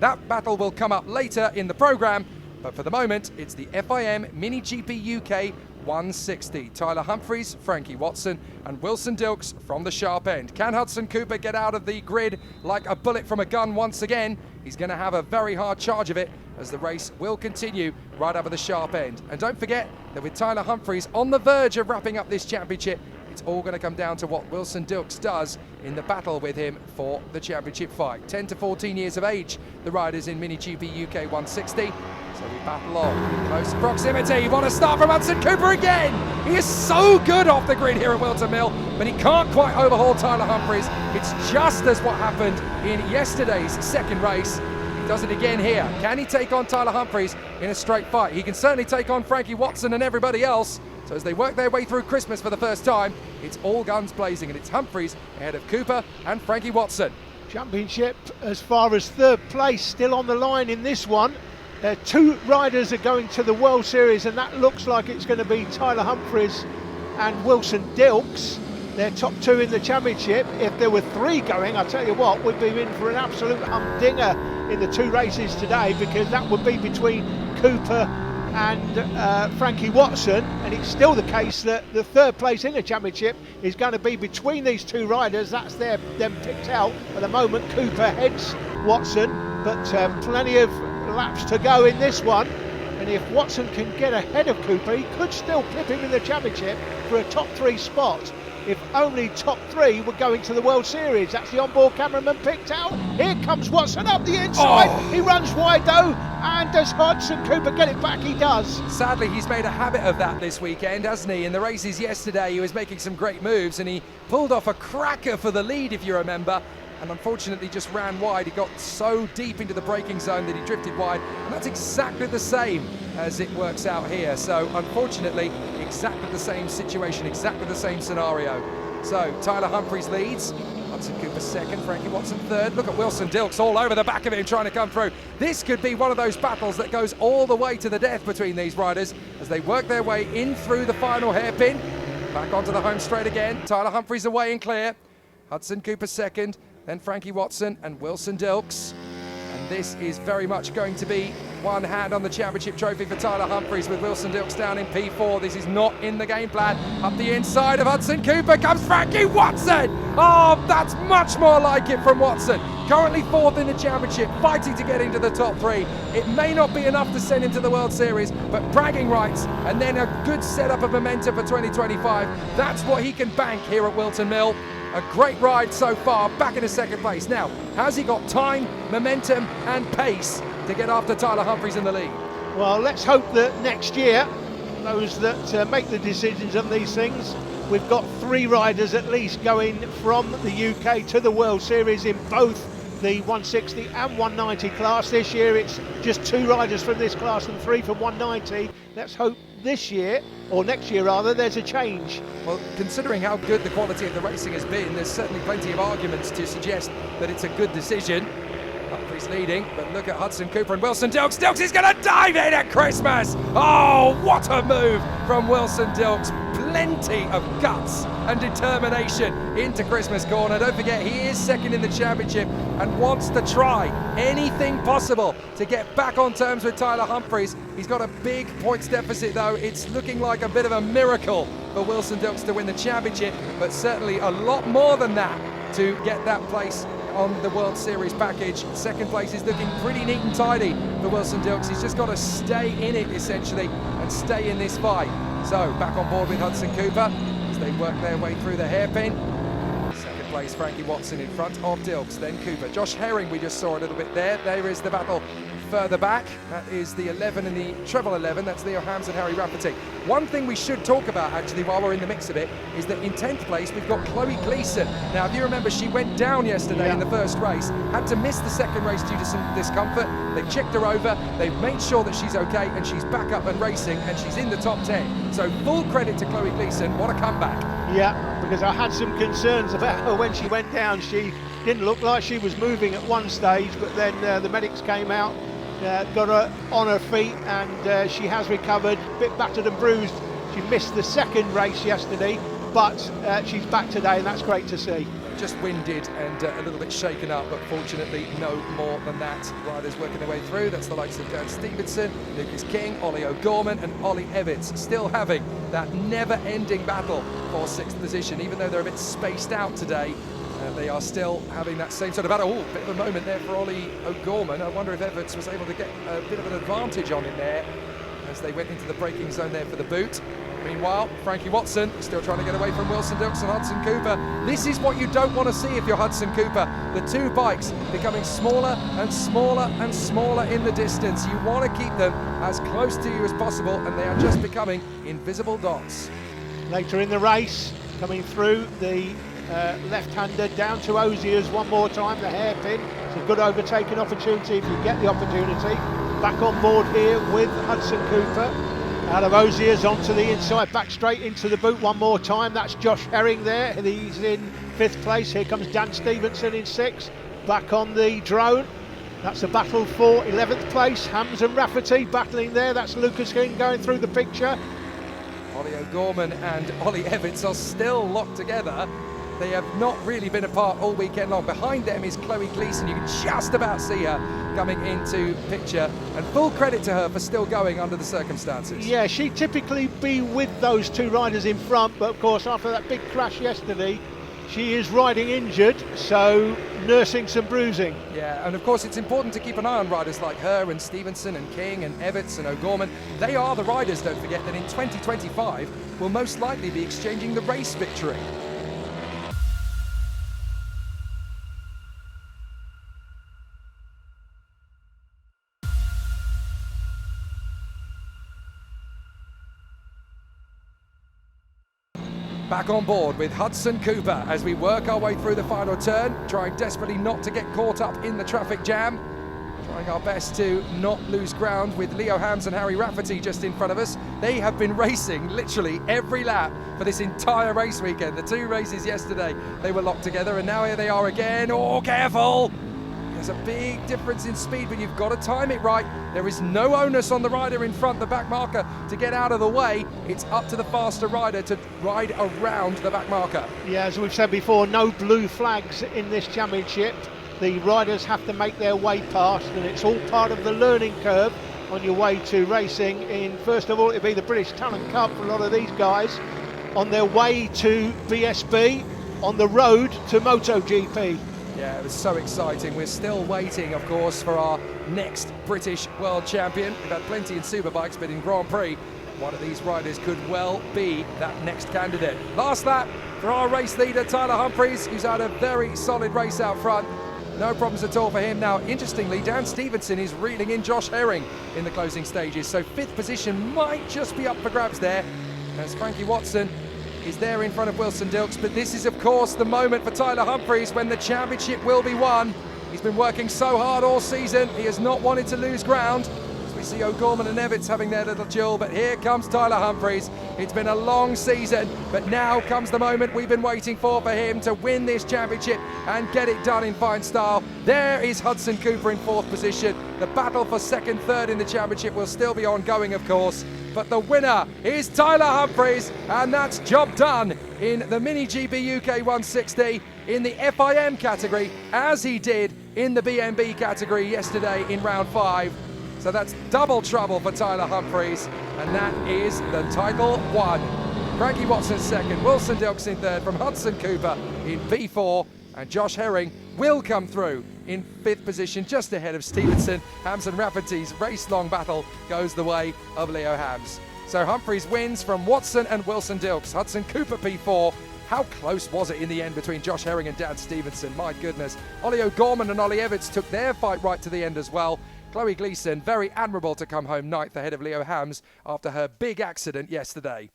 That battle will come up later in the programme, but for the moment, it's the FIM MiniGP UK 160. Tyler Humphries, Frankie Watson and Wilson Dilks from the sharp end. Can Hudson Cooper get out of the grid like a bullet from a gun once again? He's going to have a very hard charge of it as the race will continue right up at the sharp end. And don't forget that with Tyler Humphries on the verge of wrapping up this championship, it's all going to come down to what Wilson Dilks does in the battle with him for the championship fight. 10 to 14 years of age, the riders in MiniGP UK 160. So we battle on in close proximity. What a start from Hudson Cooper again! He is so good off the grid here at Wilton Mill, but he can't quite overhaul Tyler Humphries. It's just as what happened in yesterday's second race. He does it again here. Can he take on Tyler Humphries in a straight fight? He can certainly take on Frankie Watson and everybody else. So as they work their way through Christmas for the first time, it's all guns blazing, and it's Humphries ahead of Cooper and Frankie Watson. Championship as far as third place still on the line in this one. Two riders are going to the World Series, and that looks like it's going to be Tyler Humphries and Wilson Dilks. They're top two in the championship. If there were three going, I tell you what, we'd be in for an absolute humdinger in the two races today, because that would be between Cooper and Frankie Watson, and it's still the case that the third place in the championship is going to be between these two riders. That's them picked out at the moment. Cooper heads Watson, but plenty of laps to go in this one, and if Watson can get ahead of Cooper, he could still clip him in the championship for a top three spot. If only top three were going to the World Series. That's the onboard cameraman picked out. Here comes Watson up the inside. Oh. He runs wide though, and does Hudson Cooper get it back? He does. Sadly, he's made a habit of that this weekend, hasn't he? In the races yesterday, he was making some great moves, and he pulled off a cracker for the lead, if you remember, and unfortunately just ran wide. He got so deep into the braking zone that he drifted wide, and that's exactly the same as it works out here. So unfortunately, exactly the same situation, exactly the same scenario. So Tyler Humphries leads, Hudson Cooper second, Frankie Watson third. Look at Wilson Dilks all over the back of him trying to come through. This could be one of those battles that goes all the way to the death between these riders as they work their way in through the final hairpin. Back onto the home straight again. Tyler Humphries away and clear. Hudson Cooper second, then Frankie Watson and Wilson Dilks. And this is very much going to be one hand on the championship trophy for Tyler Humphries with Wilson Dilks down in P4. This is not in the game plan. Up the inside of Hudson Cooper comes Frankie Watson. Oh, that's much more like it from Watson. Currently fourth in the championship, fighting to get into the top three. It may not be enough to send him to the World Series, but bragging rights and then a good setup of momentum for 2025. That's what he can bank here at Wilton Mill. A great ride so far, back in a second place. Now, has he got time, momentum and pace to get after Tyler Humphries in the lead? Well, let's hope that next year, those that make the decisions on these things, we've got three riders at least going from the UK to the World Series in both the 160 and 190 class. This year it's just two riders from this class and three from 190. Let's hope this year, or next year rather, there's a change. Well, considering how good the quality of the racing has been, there's certainly plenty of arguments to suggest that it's a good decision. Humphries leading, but look at Hudson Cooper and Wilson Dilks. Dilks is going to dive in at Christmas. Oh, what a move from Wilson Dilks. Plenty of guts and determination into Christmas corner. Don't forget, he is second in the championship and wants to try anything possible to get back on terms with Tyler Humphries. He's got a big points deficit though. It's looking like a bit of a miracle for Wilson Dilks to win the championship, but certainly a lot more than that to get that place on the World Series package. Second place is looking pretty neat and tidy for Wilson Dilks. He's just got to stay in it essentially and stay in this fight. So back on board with Hudson Cooper as they work their way through the hairpin. Second place Frankie Watson in front of Dilks, then Cooper. Josh Herring we just saw a little bit there. There is the battle further back. That is the 11 and the treble 11. That's Leo Hams and Harry Rafferty. One thing we should talk about actually while we're in the mix of it is that in 10th place we've got Chloe Gleeson. Now if you remember, she went down yesterday in the first race, had to miss the second race due to some discomfort. They've checked her over, they've made sure that she's okay, and she's back up and racing, and she's in the top 10. So full credit to Chloe Gleeson. What a comeback. Yeah, because I had some concerns about her when she went down. She didn't look like she was moving at one stage, but then the medics came out, got her on her feet, and she has recovered, a bit battered and bruised. She missed the second race yesterday, but she's back today, and that's great to see. just winded and a little bit shaken up, but fortunately no more than that. Riders working their way through. That's the likes of Dan Stevenson, Lucas King, Ollie O'Gorman and Ollie Evans, still having that never-ending battle for 6th position. Even though they're a bit spaced out today, they are still having that same sort of battle. Oh, bit of a moment there for Ollie O'Gorman. I wonder if Evans was able to get a bit of an advantage on him there as they went into the braking zone there for the boot. Meanwhile, Frankie Watson is still trying to get away from Wilson Dilks and Hudson Cooper. This is what you don't want to see if you're Hudson Cooper. The two bikes becoming smaller and smaller and smaller in the distance. You want to keep them as close to you as possible, and they are just becoming invisible dots. Later in the race, coming through the left-hander down to Ozier's one more time, the hairpin. It's a good overtaking opportunity if you get the opportunity. Back on board here with Hudson Cooper. Out of Ozier's onto the inside, back straight into the boot one more time. That's Josh Herring there. He's in 5th place. Here comes Dan Stevenson in 6th. Back on the drone. That's a battle for 11th place. Hams and Rafferty battling there. That's Lucas King going through the picture. Ollie O'Gorman and Ollie Evans are still locked together. They have not really been apart all weekend long. Behind them is Chloe Gleeson. You can just about see her coming into picture, and full credit to her for still going under the circumstances. Yeah, she'd typically be with those two riders in front, but of course after that big crash yesterday, she is riding injured, so nursing some bruising. Yeah, and of course it's important to keep an eye on riders like her and Stevenson and King and Evans and O'Gorman. They are the riders, don't forget, that in 2025 will most likely be exchanging the race victory. Back on board with Hudson Cooper as we work our way through the final turn, trying desperately not to get caught up in the traffic jam. Trying our best to not lose ground with Leo Hams and Harry Rafferty just in front of us. They have been racing literally every lap for this entire race weekend. The two races yesterday, they were locked together, and now here they are again. Oh, careful! There's a big difference in speed, but you've got to time it right. There is no onus on the rider in front, the back marker, to get out of the way. It's up to the faster rider to ride around the back marker. Yeah, as we've said before, no blue flags in this championship. The riders have to make their way past, and it's all part of the learning curve on your way to racing in, first of all, it'll be the British Talent Cup for a lot of these guys, on their way to BSB, on the road to MotoGP. Yeah, it was so exciting. We're still waiting, of course, for our next British World Champion. We've had plenty in Superbikes, but in Grand Prix, one of these riders could well be that next candidate. Last lap for our race leader, Tyler Humphries, who's had a very solid race out front. No problems at all for him. Now, interestingly, Dan Stevenson is reeling in Josh Herring in the closing stages, so 5th position might just be up for grabs there, as Frankie Watson is there in front of Wilson Dilks. But this is, of course, the moment for Tyler Humphries when the championship will be won. He's been working so hard all season. He has not wanted to lose ground. As we see O'Gorman and Evans having their little duel, but here comes Tyler Humphries. It's been a long season, but now comes the moment we've been waiting for him to win this championship and get it done in fine style. There is Hudson Cooper in 4th position. The battle for 2nd, 3rd in the championship will still be ongoing, of course. But the winner is Tyler Humphries, and that's job done in the MiniGP UK 160 in the FIM category, as he did in the BMB category yesterday in round 5. So that's double trouble for Tyler Humphries, and that is the title won. Frankie Watson 2nd, Wilson Dilks in 3rd from Hudson Cooper in P4, and Josh Herring will come through in 5th position, just ahead of Stevenson. Hams and Rafferty's race-long battle goes the way of Leo Hams. So Humphries wins from Watson and Wilson Dilks. Hudson Cooper P4. How close was it in the end between Josh Herring and Dan Stevenson? My goodness. Ollie O'Gorman and Ollie Evans took their fight right to the end as well. Chloe Gleeson, very admirable to come home 9th ahead of Leo Hams after her big accident yesterday.